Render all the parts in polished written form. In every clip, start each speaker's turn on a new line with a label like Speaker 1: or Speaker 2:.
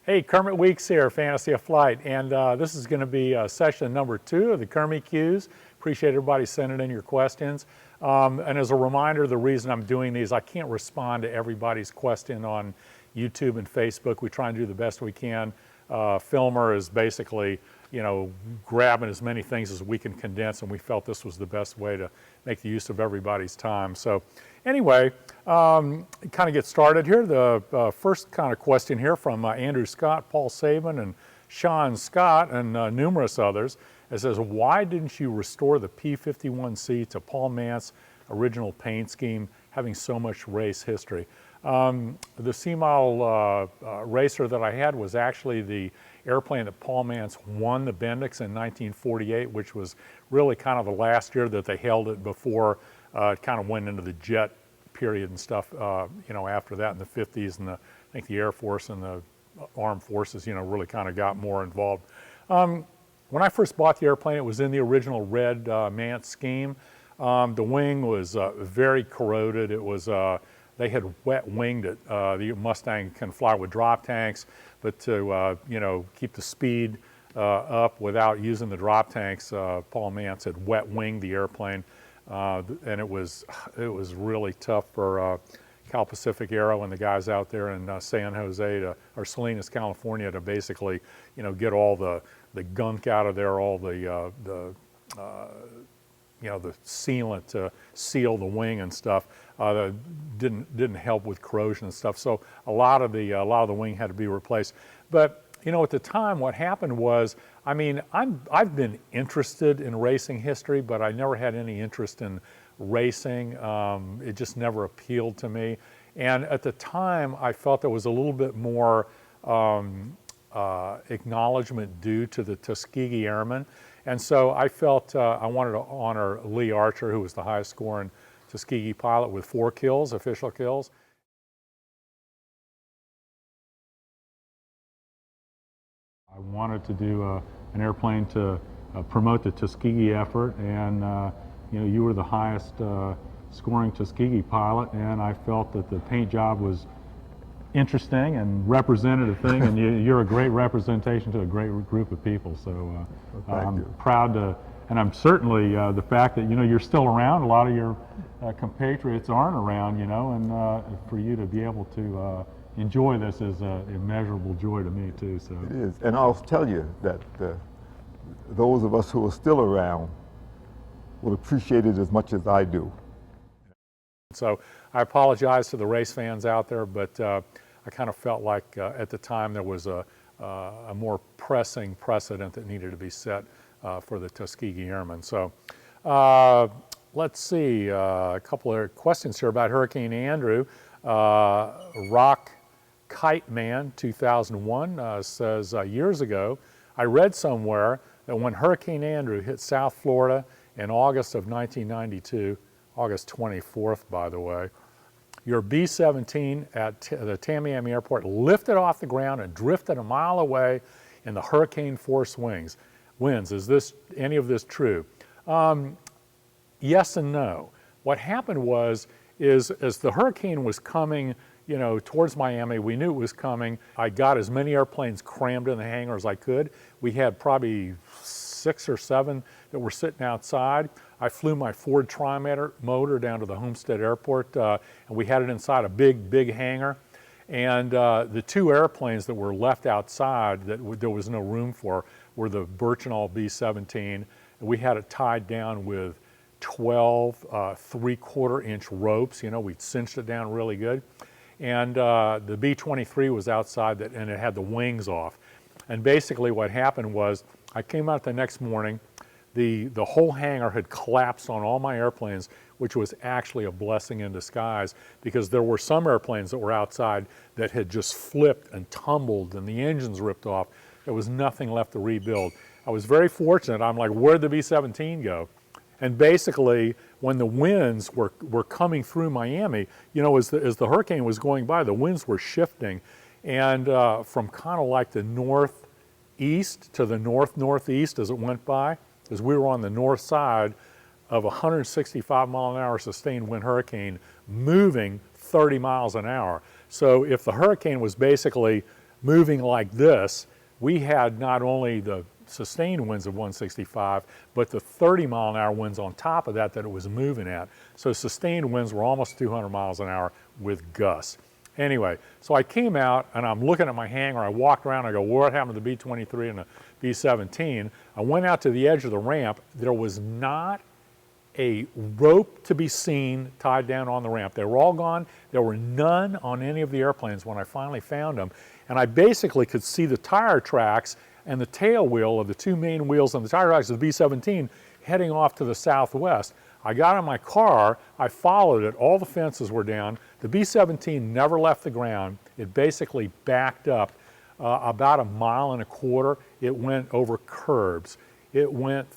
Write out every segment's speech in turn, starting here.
Speaker 1: Hey, Kermit Weeks here, Fantasy of Flight, and this is going to be session number 2 of the KERMIE Qs. Appreciate everybody sending in your questions. And as a reminder, the reason I'm doing these, I can't respond to everybody's question on YouTube and Facebook. We try and do the best we can. Filmer is basically, you know, grabbing as many things as we can condense, and we felt this was the best way to make the use of everybody's time. So anyway, kind of get started here. The first kind of question here from Andrew Scott, Paul Saban, and Sean Scott, and numerous others. It says, why didn't you restore the P-51C to Paul Mance's original paint scheme, having so much race history? The C-model racer that I had was actually the airplane that Paul Mance won the Bendix in 1948, which was really kind of the last year that they held it before it kind of went into the jet period and stuff, you know, after that in the 50s, and I think the Air Force and the Armed Forces, you know, really kind of got more involved. When I first bought the airplane, it was in the original red Mance scheme. The wing was very corroded. It was, they had wet winged it. The Mustang can fly with drop tanks, but to, you know, keep the speed up without using the drop tanks, Paul Mance had wet winged the airplane. And it was really tough for Cal Pacific Aero and the guys out there in San Jose or Salinas, California, to basically, you know, get all the gunk out of there, all the you know, the sealant to seal the wing and stuff. That didn't help with corrosion and stuff. So a lot of the wing had to be replaced. But you know, at the time, what happened was, I mean, I've been interested in racing history, but I never had any interest in racing. It just never appealed to me. And at the time, I felt there was a little bit more acknowledgement due to the Tuskegee Airmen. And so I felt I wanted to honor Lee Archer, who was the highest scoring Tuskegee pilot with 4 kills, official kills. I wanted to do an airplane to promote the Tuskegee effort, and you know, you were the highest scoring Tuskegee pilot, and I felt that the paint job was interesting and represented a thing, and you're a great representation to a great group of people. So I'm proud to, and I'm certainly the fact that, you know, you're still around. A lot of your compatriots aren't around, you know, and for you to be able to enjoy this is an immeasurable joy to me too. So
Speaker 2: it is, and I'll tell you that those of us who are still around will appreciate it as much as I do.
Speaker 1: So I apologize to the race fans out there, but I kind of felt like at the time there was a more pressing precedent that needed to be set for the Tuskegee Airmen. So let's see, a couple of questions here about Hurricane Andrew. Rock Kite Man 2001 says, years ago, I read somewhere that when Hurricane Andrew hit South Florida in August of 1992, August 24th, by the way, your B-17 at the Tamiami Airport lifted off the ground and drifted a mile away in the hurricane force winds. Is any of this true? Yes and no. What happened is as the hurricane was coming, you know, towards Miami, we knew it was coming. I got as many airplanes crammed in the hangar as I could. We had probably 6 or 7 that were sitting outside. I flew my Ford Tri-Motor down to the Homestead Airport, and we had it inside a big hangar. And the 2 airplanes that were left outside that there was no room for were the Birchinall B-17. And we had it tied down with 12 3/4-inch ropes. You know, we'd cinched it down really good. And the B-23 was outside that, and it had the wings off. And basically what happened was, I came out the next morning, the whole hangar had collapsed on all my airplanes, which was actually a blessing in disguise, because there were some airplanes that were outside that had just flipped and tumbled and the engines ripped off. There was nothing left to rebuild. I was very fortunate. I'm like, where'd the B-17 go? And basically, when the winds were coming through Miami, you know, as the hurricane was going by, the winds were shifting. And from kind of like the northeast to the northeast as it went by, as we were on the north side of a 165-mile-an-hour sustained wind hurricane moving 30 miles an hour. So if the hurricane was basically moving like this, we had not only the sustained winds of 165, but the 30-mile-an-hour winds on top of that it was moving at. So sustained winds were almost 200 miles an hour with gusts. Anyway, so I came out and I'm looking at my hangar. I walked around. I go, what happened to the B-23 and the B-17? I went out to the edge of the ramp. There was not a rope to be seen tied down on the ramp. They were all gone. There were none on any of the airplanes when I finally found them. And I basically could see the tire tracks and the tail wheel of the two main wheels on the tire tracks of the B-17 heading off to the southwest. I got in my car, I followed it, all the fences were down. The B-17 never left the ground. It basically backed up about 1.25 miles. It went over curbs. It went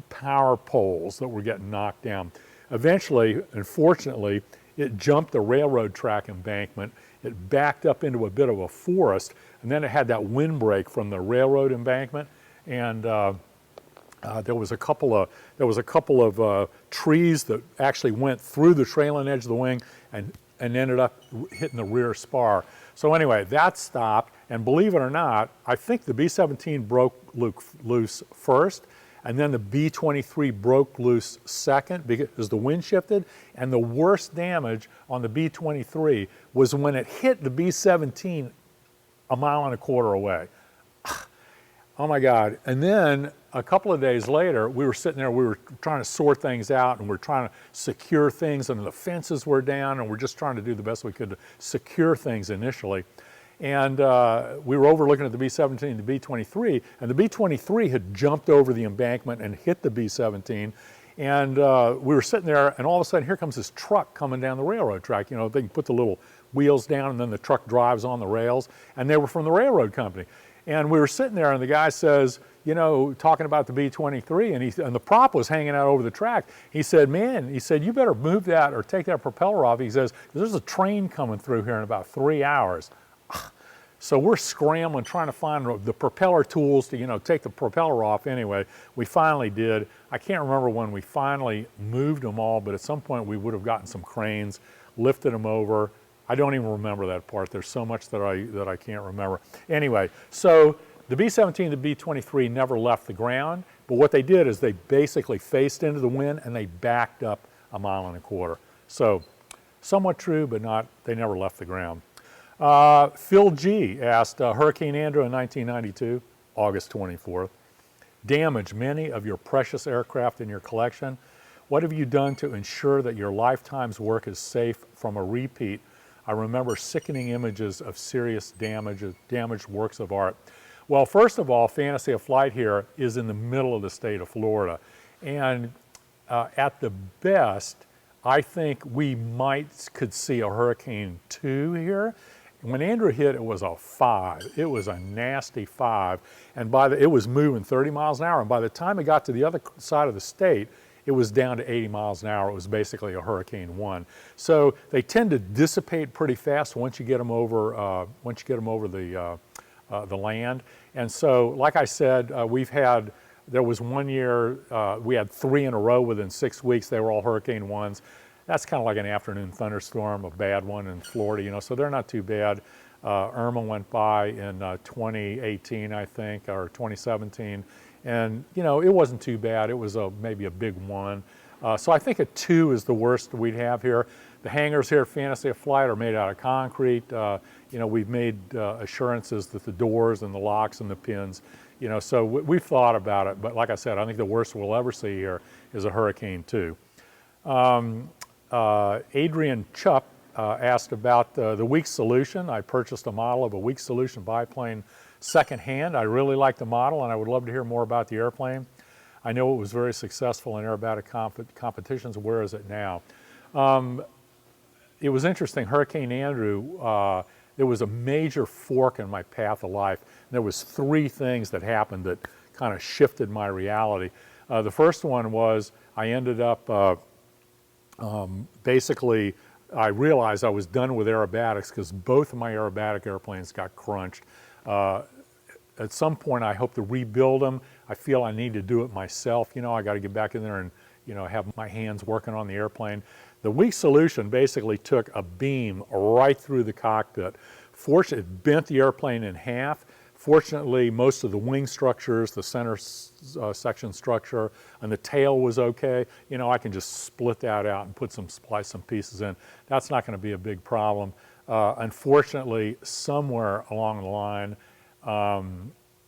Speaker 1: power poles that were getting knocked down. Eventually, unfortunately, it jumped the railroad track embankment. It backed up into a bit of a forest, and then it had that windbreak from the railroad embankment, and there was a couple of trees that actually went through the trailing edge of the wing and ended up hitting the rear spar. So anyway, that stopped, and believe it or not, I think the B-17 broke loose first, and then the B-23 broke loose second because the wind shifted, and the worst damage on the B-23 was when it hit the B-17 1.25 miles away. Oh my God. And then a couple of days later, we were sitting there, we were trying to sort things out, and we're trying to secure things, and the fences were down, and we're just trying to do the best we could to secure things initially. And we were overlooking at the B-17 and the B-23, and the B-23 had jumped over the embankment and hit the B-17. And we were sitting there, and all of a sudden, here comes this truck coming down the railroad track. You know, they can put the little wheels down, and then the truck drives on the rails, and they were from the railroad company. And we were sitting there, and the guy says, you know, talking about the B-23, and the prop was hanging out over the track. He said, man, he said, you better move that or take that propeller off. He says, there's a train coming through here in about 3 hours. So we're scrambling, trying to find the propeller tools to, you know, take the propeller off. Anyway, we finally did. I can't remember when we finally moved them all, but at some point we would have gotten some cranes, lifted them over. I don't even remember that part. There's so much that I can't remember. Anyway, so the B-17 and the B-23 never left the ground, but what they did is they basically faced into the wind and they backed up 1.25 miles. So somewhat true, but not, they never left the ground. Phil G. asked, Hurricane Andrew in 1992, August 24th, damaged many of your precious aircraft in your collection. What have you done to ensure that your lifetime's work is safe from a repeat? I remember sickening images of serious damaged works of art. Well, first of all, Fantasy of Flight here is in the middle of the state of Florida. And at the best, I think we could see a Hurricane 2 here. When Andrew hit, it was a 5. It was a nasty 5. And it was moving 30 miles an hour. And by the time it got to the other side of the state, it was down to 80 miles an hour. It was basically a Hurricane 1. So they tend to dissipate pretty fast once you get them over, the land. And so, like I said, there was one year, we had 3 in a row within 6 weeks. They were all Hurricane 1s. That's kind of like an afternoon thunderstorm, a bad one in Florida, you know, so they're not too bad. Irma went by in 2018, I think, or 2017. And, you know, it wasn't too bad. It was maybe a big 1. So I think a 2 is the worst we'd have here. The hangars here at Fantasy of Flight are made out of concrete. You know, we've made assurances that the doors and the locks and the pins, you know, so we've thought about it. But like I said, I think the worst we'll ever see here is a Hurricane 2. Adrian Chupp asked about the Weeks solution. I purchased a model of a Weeks solution biplane secondhand. I really like the model, and I would love to hear more about the airplane. I know it was very successful in aerobatic competitions. Where is it now? It was interesting. Hurricane Andrew, there was a major fork in my path of life. There was 3 things that happened that kind of shifted my reality. The first one was I ended up basically, I realized I was done with aerobatics because both of my aerobatic airplanes got crunched. At some point, I hope to rebuild them. I feel I need to do it myself. You know, I got to get back in there and, you know, have my hands working on the airplane. The Weeks solution basically took a beam right through the cockpit Fortunately, it bent the airplane in half. Fortunately, most of the wing structures, the center section structure, and the tail was okay. You know, I can just split that out and splice some pieces in. That's not going to be a big problem. Unfortunately, somewhere along the line,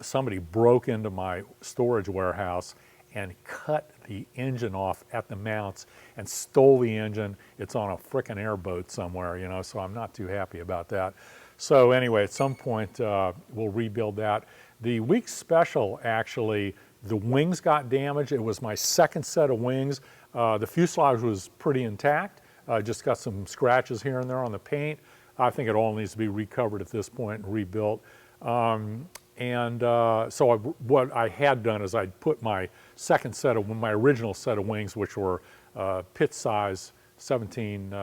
Speaker 1: somebody broke into my storage warehouse and cut the engine off at the mounts and stole the engine. It's on a frickin' airboat somewhere, you know, so I'm not too happy about that. So anyway, at some point, we'll rebuild that. The Weeks Special, actually, the wings got damaged. It was my second set of wings. The fuselage was pretty intact. Just got some scratches here and there on the paint. I think it all needs to be recovered at this point and rebuilt. What I had done is I'd put my my original set of wings, which were pit size, 17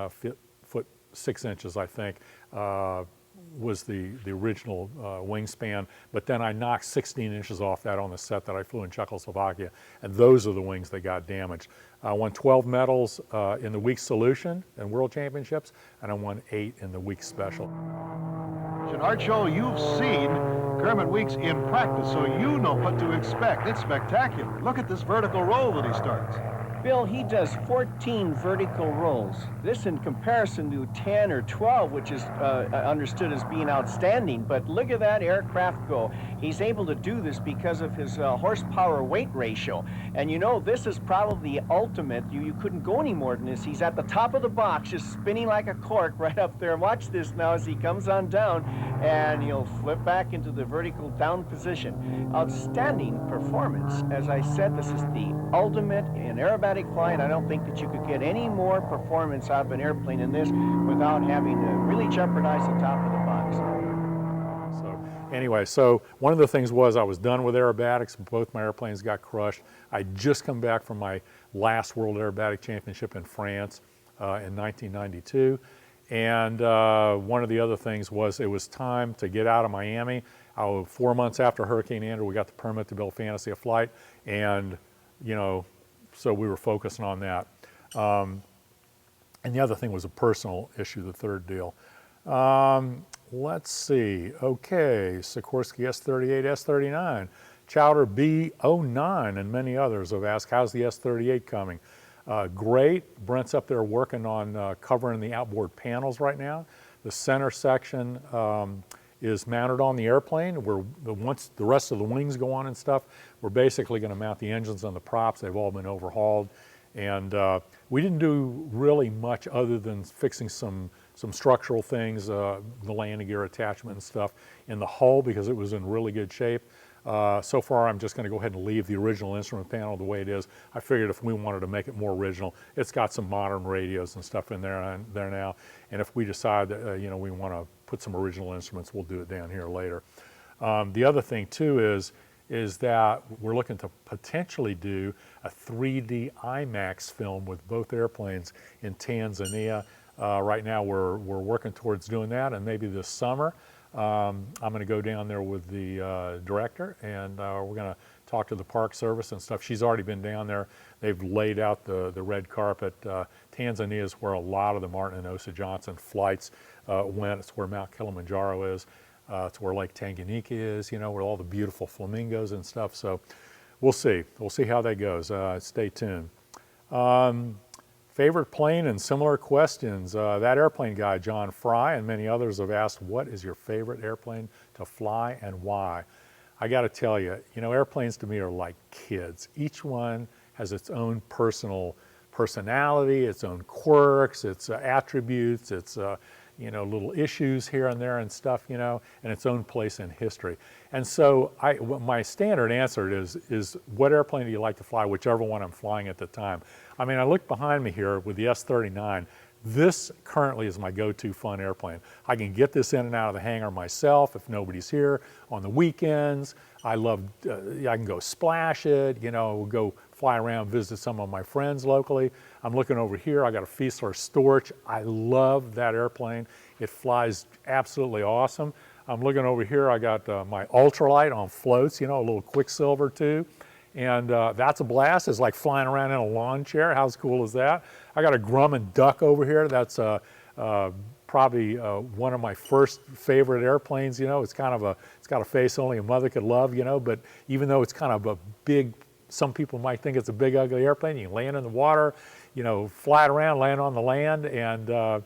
Speaker 1: foot 6 inches, I think, was the original wingspan, but then I knocked 16 inches off that on the set that I flew in Czechoslovakia, and those are the wings that got damaged. I won 12 medals in the Weeks Solution and World Championships, and I won 8 in the Weeks Special.
Speaker 3: Art Show, you've seen Kermit Weeks in practice, so you know what to expect. It's spectacular. Look at this vertical roll that he starts.
Speaker 4: Bill, he does 14 vertical rolls. This in comparison to 10 or 12, which is understood as being outstanding. But look at that aircraft go. He's able to do this because of his horsepower-weight ratio. And you know, this is probably the ultimate. You couldn't go any more than this. He's at the top of the box, just spinning like a cork right up there. Watch this now as he comes on down, and he'll flip back into the vertical down position. Outstanding performance. As I said, this is the ultimate in aerobatic flying. I don't think that you could get any more performance out of an airplane in this without having to really jeopardize the top of the box.
Speaker 1: So anyway, so one of the things was I was done with aerobatics. Both my airplanes got crushed. I'd just come back from my last World Aerobatic Championship in France in 1992. And one of the other things was it was time to get out of Miami. 4 months after Hurricane Andrew, we got the permit to build Fantasy of Flight, and you know, so we were focusing on that. And the other thing was a personal issue, the third deal. Let's see. Okay, Sikorsky S38, S39, Chowder B09, and many others have asked, how's the S38 coming? Great. Brent's up there working on covering the outboard panels right now. The center section is mounted on the airplane. Once the rest of the wings go on and stuff, we're basically going to mount the engines on the props. They've all been overhauled. And we didn't do really much other than fixing some structural things, the landing gear attachment and stuff in the hull because it was in really good shape. So far, I'm just going to go ahead and leave the original instrument panel the way it is. I figured if we wanted to make it more original, it's got some modern radios and stuff in there now. And if we decide that you know, we want to put some original instruments, we'll do it down here later. The other thing too is that we're looking to potentially do a 3D IMAX film with both airplanes in Tanzania. Right now, we're working towards doing that, and maybe this summer. I'm going to go down there with the director, and we're going to talk to the Park Service and stuff. She's already been down there. They've laid out the red carpet. Tanzania is where a lot of the Martin and Osa Johnson flights went. It's where Mount Kilimanjaro is. It's where Lake Tanganyika is, you know, where all the beautiful flamingos and stuff. So we'll see. We'll see how that goes. Stay tuned. Favorite plane and similar questions. That airplane guy, John Fry, and many others have asked, what is your favorite airplane to fly and why? I got to tell you, you know, airplanes to me are like kids. Each one has its own personal personality, its own quirks, its attributes, its you know, little issues here and there and stuff, you know, and its own place in history. And so my standard answer is what airplane do you like to fly, whichever one I'm flying at the time. I mean, I look behind me here with the S-39. This currently is my go-to fun airplane. I can get this in and out of the hangar myself if nobody's here. On the weekends, I can go splash it, you know, go fly around, visit some of my friends locally. I'm looking over here, I got a Fiesler Storch. I love that airplane. It flies absolutely awesome. I'm looking over here, I got my ultralight on floats, you know, a little Quicksilver too. And that's a blast. It's like flying around in a lawn chair. How cool is that? I got a Grumman Duck over here. That's probably one of my first favorite airplanes. You know, it's got a face only a mother could love. You know, but even though it's kind of a big, some people might think it's a big ugly airplane. You can land in the water, you know, fly it around, land on the land, and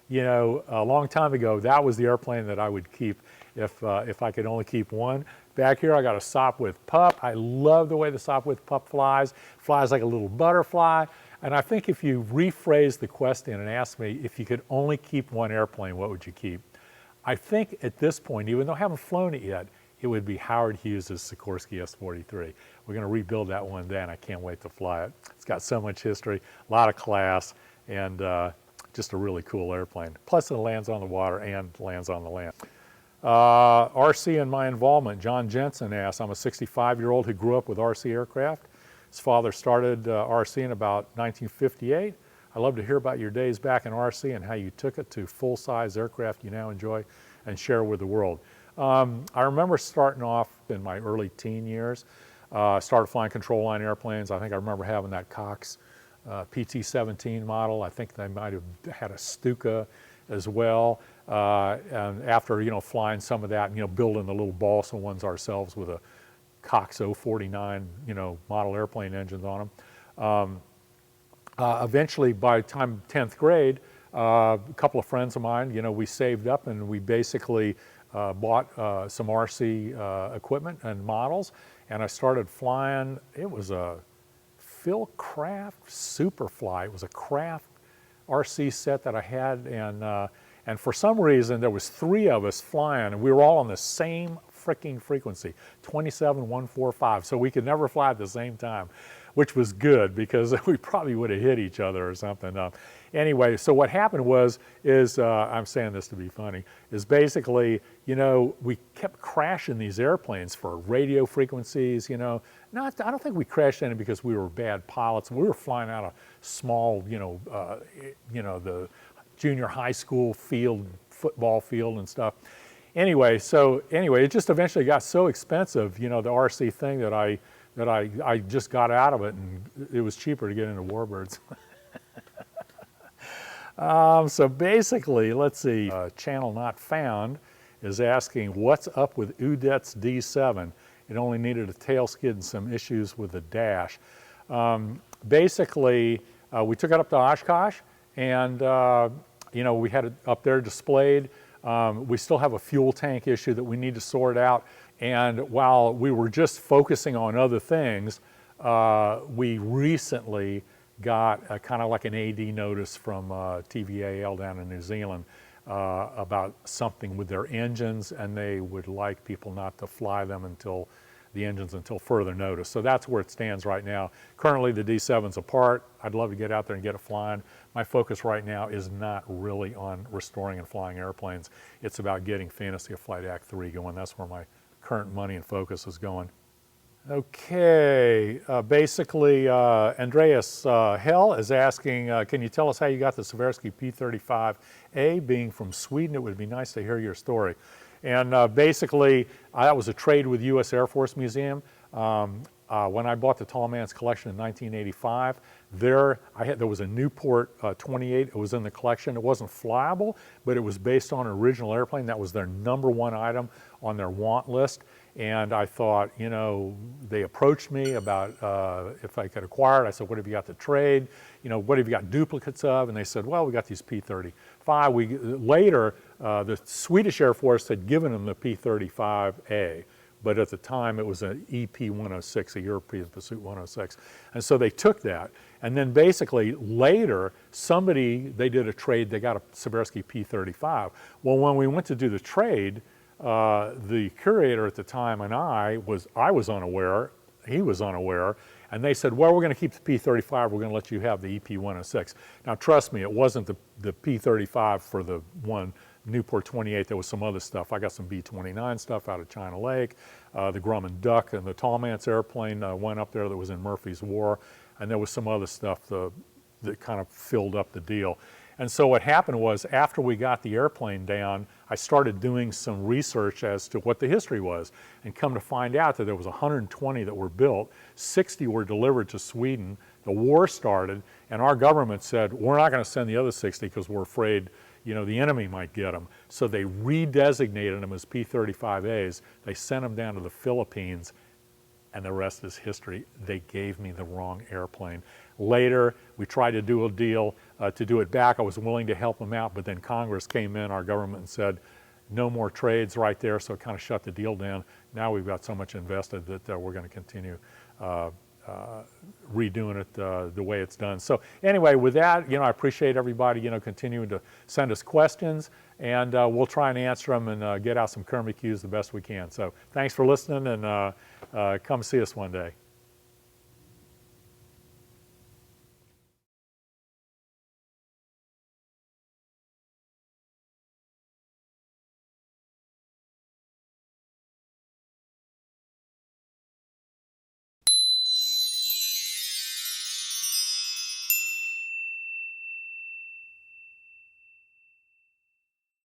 Speaker 1: you know, a long time ago, that was the airplane that I would keep if I could only keep one. Back here, I got a Sopwith Pup. I love the way the Sopwith Pup flies. Flies like a little butterfly. And I think if you rephrase the question and ask me if you could only keep one airplane, what would you keep? I think at this point, even though I haven't flown it yet, it would be Howard Hughes's Sikorsky S43. We're going to rebuild that one day, and I can't wait to fly it. It's got so much history, a lot of class, and just a really cool airplane. Plus, it lands on the water and lands on the land. RC and my involvement, John Jensen asks, I'm a 65-year-old who grew up with RC aircraft. His father started RC in about 1958. I'd love to hear about your days back in RC and how you took it to full-size aircraft you now enjoy and share with the world. I remember starting off in my early teen years. Started flying control line airplanes. I think I remember having that Cox PT-17 model. I think they might have had a Stuka as well. And after, you know, flying some of that and, you know, building the little balsa ones ourselves with a Cox 049, you know, model airplane engines on them. Eventually, by the time 10th grade, a couple of friends of mine, you know, we saved up and we basically bought some RC equipment and models, and I started flying. It was a Phil Craft Superfly. It was a Craft RC set that I had, and for some reason there was 3 of us flying, and we were all on the same freaking frequency, 27145, so we could never fly at the same time, which was good because we probably would have hit each other or something. Anyway, so what happened is I'm saying this to be funny, is basically, you know, we kept crashing these airplanes for radio frequencies, you know. I don't think we crashed any because we were bad pilots. We were flying out a small, you know, the junior high school field, football field and stuff. Anyway, it just eventually got so expensive, you know, the RC thing that I just got out of it, and it was cheaper to get into Warbirds. So basically, let's see, channel not found is asking what's up with Udet's D7. It only needed a tail skid and some issues with the dash. Basically, we took it up to Oshkosh, and you know, we had it up there displayed. We still have a fuel tank issue that we need to sort out. And while we were just focusing on other things, we recently got kind of like an AD notice from TVAL down in New Zealand about something with their engines, and they would like people not to fly them until further notice. So that's where it stands right now. Currently the D7's apart. I'd love to get out there and get it flying. My focus right now is not really on restoring and flying airplanes. It's about getting Fantasy of Flight Act 3 going. That's where my current money and focus is going. Okay, basically Andreas Hell is asking, can you tell us how you got the Seversky P-35A? Being from Sweden, it would be nice to hear your story. And basically, that was a trade with U.S. Air Force Museum. When I bought the Tall Man's collection in 1985, there was a Newport 28. It was in the collection. It wasn't flyable, but it was based on an original airplane. That was their #1 item on their want list. And I thought, you know, they approached me about if I could acquire it. I said, what have you got to trade? You know, what have you got duplicates of? And they said, well, we got these P-35. Later, the Swedish Air Force had given them the P-35A. But at the time, it was an EP-106, a European Pursuit 106. And so they took that. And then basically, later, they did a trade, they got a Seversky P-35. Well, when we went to do the trade, the curator at the time and I was unaware, he was unaware, and they said, well, we're going to keep the P-35, we're going to let you have the EP-106. Now, trust me, it wasn't the P-35 for the one Newport 28, there was some other stuff. I got some B-29 stuff out of China Lake, the Grumman Duck, and the Tallman's airplane went up there that was in Murphy's War, and there was some other stuff that kind of filled up the deal. And so what happened was, after we got the airplane down, I started doing some research as to what the history was, and come to find out that there was 120 that were built, 60 were delivered to Sweden, the war started, and our government said, we're not going to send the other 60 because we're afraid, you know, the enemy might get them. So they redesignated them as P-35As. They sent them down to the Philippines, and the rest is history. They gave me the wrong airplane. Later, we tried to do a deal to do it back. I was willing to help them out, but then Congress came in, our government, and said, no more trades right there, so it kind of shut the deal down. Now we've got so much invested that we're going to continue redoing it the way it's done. So anyway, with that, you know, I appreciate everybody, you know, continuing to send us questions, and we'll try and answer them and get out some KERMIE Qs the best we can. So thanks for listening, and come see us one day.